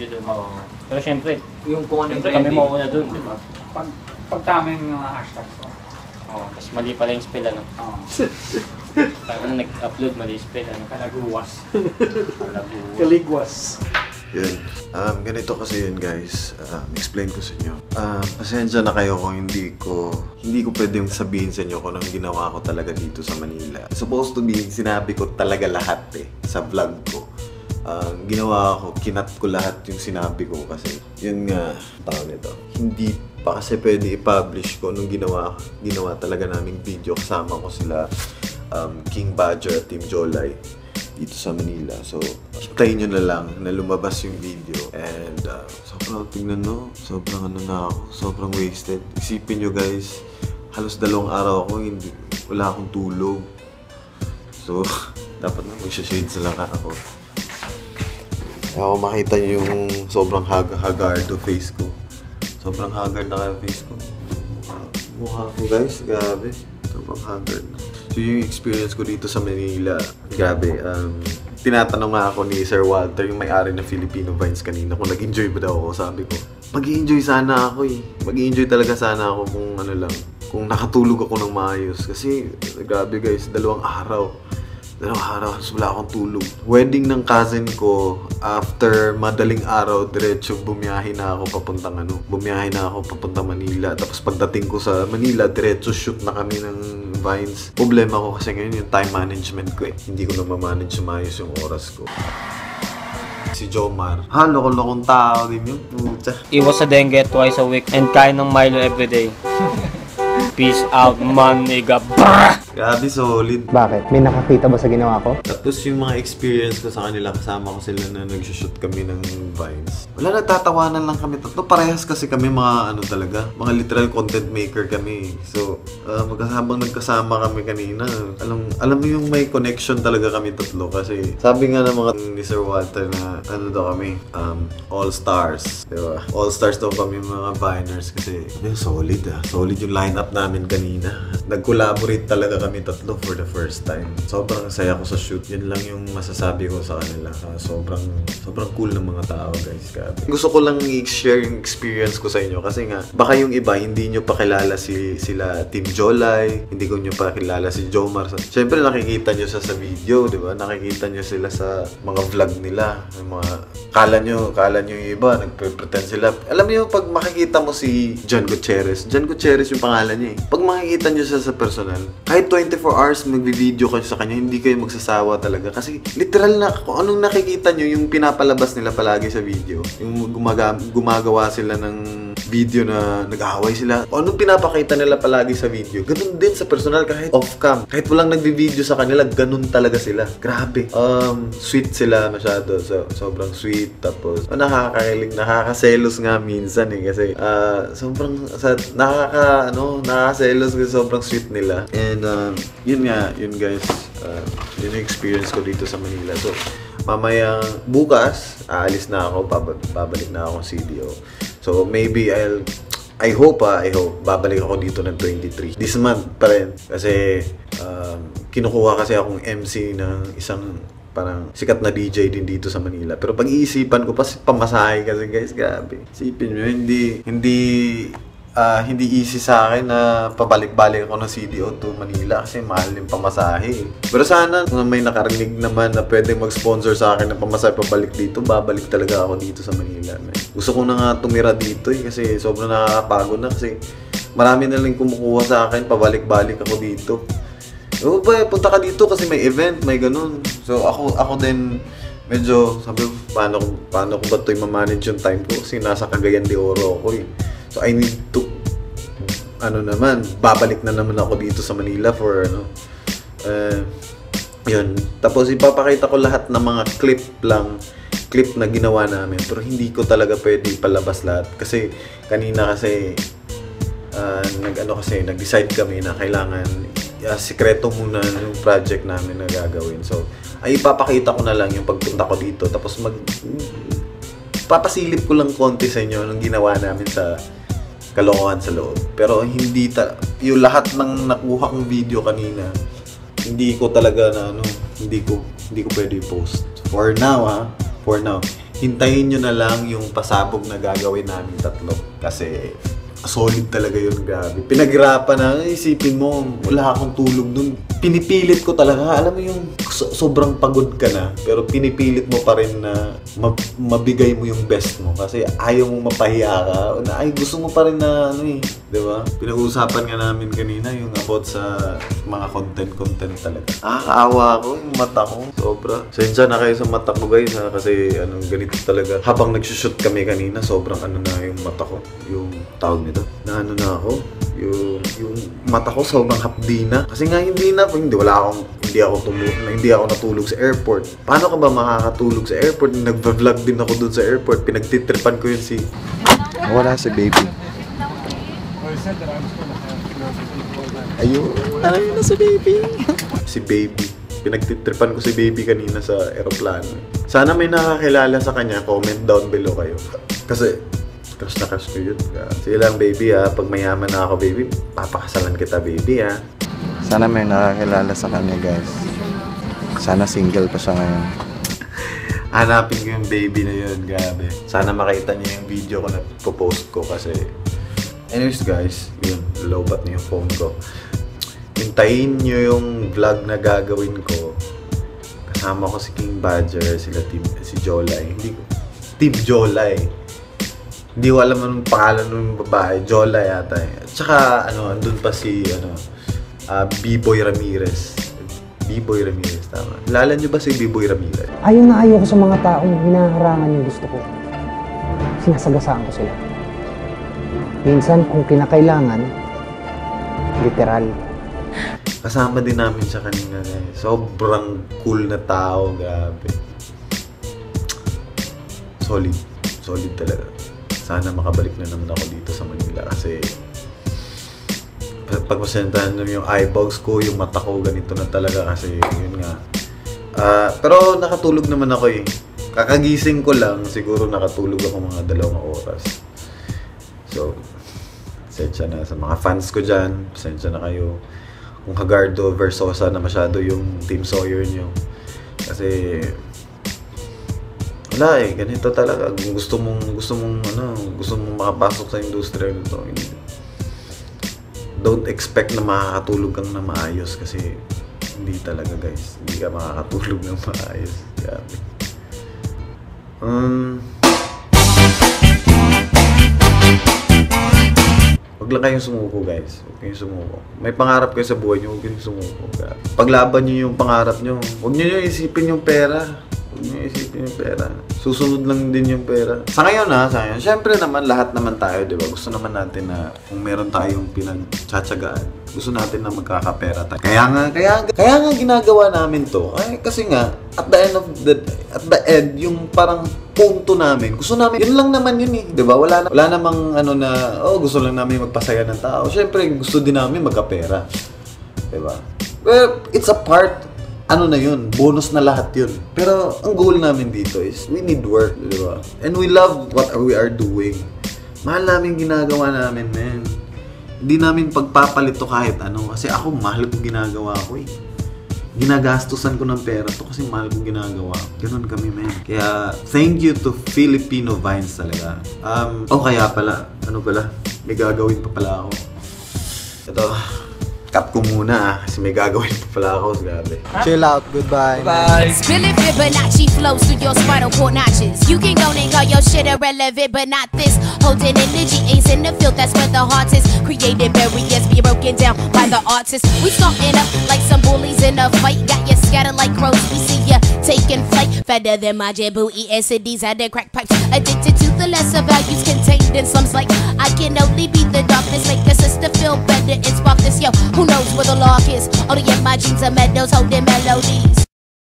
video doon. Oo. Pero syempre, Yung kung ano yung kami mauna doon, di ba? Pag tama yung mga hashtags ko. Oo, tapos mali pala yung spell, ano? Oo. Parang nag-upload, mali yung spell, ano? Kalaguwas. Kalabuwas. Kaligwas. Yun. Ganito kasi yun guys. Explain ko sa inyo. Pasensya na kayo kung hindi ko pwedeng sabihin sa inyo kung anong ginawa ko talaga dito sa Manila. Supposed to be, sinabi ko talaga lahat sa vlog ko. Ginawa ko, kinat ko lahat yung sinabi ko kasi yun nga, tao nito. Hindi pa kasi pwede i-publish ko nung ginawa talaga naming video. Kasama ko sila King Badger at Team Jolay dito sa Manila. So, hintayin nyo na lang na lumabas yung video. And, sobrang tingnan no, sobrang ano na ako, sobrang wasted. Isipin nyo guys, halos 2 araw ako, wala akong tulog. So, dapat na mag-shades na lang ako. Ako makita nyo yung sobrang hagardo face ko. Sobrang haggard na kaya face ko. Mukha ko guys, grabe. Sobrang haggard na. So yung experience ko dito sa Manila, grabe. Tinatanong nga ako ni Sir Walter, yung may-ari ng Filipino Vines kanina, kung nag-enjoy ba daw ako. Sabi ko, mag-i-enjoy sana ako Mag-i-enjoy talaga sana ako kung ano lang, kung nakatulog ako ng maayos. Kasi grabe guys, 2 araw. 2 araw, wala akong tulog. Wedding ng cousin ko, after madaling araw, diretso bumiyahe na ako papuntang Manila. Tapos pagdating ko sa Manila, diretso shoot na kami ng Vines. Problema ko kasi ngayon yung time management ko Hindi ko na ma-manage maayos yung oras ko. Si Jomar. Loko-lokong tao din yun. Iwas sa dengue twice a week and kain ng Milo everyday. Peace out, man, nigga. Grabe, solid. Bakit? May nakakita ba sa ginawa ko? Tapos yung mga experience ko sa kanila, kasama ko sila na nag-shoot kami ng Vines. Wala, nagtatawanan lang kami tatlo. Parehas kasi kami mga ano talaga, mga literal content maker kami. So, habang nagkasama kami kanina, alam mo yung may connection talaga kami tatlo. Kasi sabi nga ng mga ni Sir Walter na ano daw kami, all-stars. Diba? All-stars daw kami mga Viners kasi solid solid yung lineup namin kanina. Nag-collaborate talaga kami tatlo for the first time. Sobrang saya ko sa shoot. Yun lang yung masasabi ko sa kanila. Sobrang cool ng mga tao guys. Gusto ko lang i-share yung experience ko sa inyo kasi nga baka yung iba hindi nyo pa kilala sila Team Jolay, hindi ko nyo pa kilala si Jomar. Siyempre nakikita nyo sa video, di ba? Nakikita nyo sila sa mga vlog nila. Yung mga kala nyo yung iba nagpe-pretend sila. Alam niyo pag makikita mo si John Gutierrez yung pangalan niya Pag makikita nyo siya sa personal, kahit 24 hours magbi-video kayo sa kanya, hindi kayo magsasawa talaga. Kasi literal na kung anong nakikita nyo, yung pinapalabas nila palagi sa video. Yung gumagawa sila ng video na nag-aaway sila. Kung anong pinapakita nila palagi sa video, ganun din sa personal kahit off-cam. Kahit walang nagbi-video sa kanila, ganun talaga sila. Grabe. Sweet sila masyado. So, sobrang sweet. Tapos, nakakakilig, nakakaselos nga minsan kasi sobrang nakakaselos kasi sobrang sweet nila. And yun guys, yun yung experience ko dito sa Manila. So, mamaya bukas, aalis na ako, babalik na ako sa CDO. So, maybe I hope babalik ako dito ng 23. This month pa rin. Kasi, kinukuha kasi akong MC ng isang parang sikat na DJ din dito sa Manila. Pero pag-iisipan ko, pamasahe kasi guys, grabe. Isipin nyo, hindi easy sa akin na pabalik-balik ako ng CDO to Manila kasi mahal yung pamasahe. Pero sana kung may nakarinig naman na pwedeng mag-sponsor sa akin ng pamasahe pabalik dito, babalik talaga ako dito sa Manila. Gusto ko na nga tumira dito kasi sobrang nakakapagod na kasi marami na lang kumukuha sa akin, pabalik-balik ako dito. Punta ka dito kasi may event, may ganun. So ako din medyo sabi ko, paano ko ba ito i-manage yung time ko kasi nasa Cagayan de Oro ako So I need to babalik na naman ako dito sa Manila for yun. Tapos ipapakita ko lahat ng mga clip na ginawa namin pero hindi ko talaga pwede palabas lahat kasi kanina nag-decide kami na kailangan sikreto muna yung project namin na gagawin. So ay ipapakita ko na lang yung pagpunta ko dito tapos papasilip ko lang konti sa inyo ng ginawa namin sa kalokohan sa loob. Pero hindi yung lahat ng nakuha kong video kanina, hindi ko talaga hindi ko pwede i-post. For now, hintayin nyo na lang yung pasabog na gagawin namin tatlo. Kasi solid talaga yun, grabe. Pinaghirapan na, isipin mo, wala akong tulog dun. Pinipilit ko talaga, alam mo yung sobrang pagod ka na, pero pinipilit mo pa rin na mabigay mo yung best mo. Kasi ayaw mo mapahiya ka, ay gusto mo pa rin na ano eh, diba? Pinag-uusapan nga namin kanina yung about sa mga content talaga. Nakakaawa ako, yung mata ko, sobra. Sensya na kayo sa mata ko guys ha, kasi ganito talaga. Habang nagsushoot kami kanina, sobrang na yung mata ko, yung tawag nito. Na ano na ako, yung mata ko sobrang hapdi na. Kasi nga hindi ako natulog sa airport. Paano ka ba makakatulog sa airport? Nagva-vlog din ako dun sa airport. Pinagtitripan ko yun si... Wala si baby. Ayun na si baby. Si baby. Pinagtitripan ko si baby kanina sa aeroplano. Sana may nakakilala sa kanya, comment down below kayo. Kasi crush na crush ko yun. Sige lang baby ha, pag mayaman na ako baby, papakasalan kita baby ha. Sana may nakakilala sa kanya guys. Sana single pa siya ngayon. Hanapin ko yung baby na yun, grabe. Sana makita niyo yung video ko na post ko kasi... Anyways guys, yun, lowbat na yung phone ko. Hintayin niyo yung vlog na gagawin ko. Kasama ko si King Badger, si Jolay. Team Jolay. Hindi ko alam anong pangalan ng babae, Jolay yata eh. At saka, andun pa si, B-Boy Ramirez. B-Boy Ramirez, tama. Kilala niyo ba si B-Boy Ramirez? Ayaw na ayaw ko sa mga taong hinaharangan yung gusto ko. Sinasagasaan ko sila. Minsan, kung kinakailangan, literal. Kasama din namin siya kanina guys. Sobrang cool na tao, grabe. Solid talaga. Sana makabalik na naman ako dito sa Manila kasi pagpasentahan naman yung eyebags ko, yung mata ko, ganito na talaga kasi yun nga. Pero nakatulog naman ako eh. Kakagising ko lang, siguro nakatulog ako mga 2 oras. So, pasensya na sa mga fans ko dyan, pasensya na kayo. Kung Hagardo Versosa na masyado yung Team Sawyer nyo. Kasi wala eh, ganito talaga. Kung gusto mong makapasok sa industriya nito, don't expect na makakatulog kang na maayos kasi hindi talaga guys. Hindi ka makakatulog ng maayos. Grabe. Huwag lang kayong sumuko guys. Huwag kayong sumuko. May pangarap kayo sa buhay nyo, huwag kayong sumuko. Paglaban nyo yung pangarap nyo, huwag nyo isipin yung pera. Huwag nyo isipin yung pera. Susunod lang din yung pera. Sa ngayon syempre naman lahat naman tayo, di ba? Gusto naman natin na kung meron tayong pinagtsatsagaan, gusto natin na magkakapera tayo. Kaya nga ginagawa namin to. Ay, kasi nga, at the end, yung parang punto namin, gusto namin, yun lang naman yun eh. Di ba? Wala namang gusto lang namin magpasaya ng tao. Syempre, gusto din namin magkapera. Di ba? Well, it's a part. Na yun, bonus na lahat yun. Pero ang goal namin dito is we need work, di ba? And we love what we are doing. Mahal namin ginagawa namin, man. Hindi namin pagpapalit to kahit ano. Kasi ako, mahal ko ginagawa ko eh. Ginagastusan ko ng pera to kasi mahal ko ginagawa. Ganun kami, man. Kaya, thank you to Filipino Vines talaga. Kaya pala, may gagawin pa pala ako. Ito, cut ko muna kasi may gagawin pa pala ako. Grabe. Chill out, goodbye. Bye. Spilling Fibonacci flows through your spinal cord notches. You can go and call your shit irrelevant, but not this. Holding energy ain't in the field, that's where the heart is. Created barriers be broken down by the artists. We starting up like some bullies in a fight. Got you scattered like crows, we see ya taking flight. Fatter than my Djibouti SDs had the crack pipes. Addicted to the lesser values contained in slums like I can only be the darkness. Make the sister feel better and spark this, yo. Who knows where the lock is? All the my jeans are meadows holding melodies.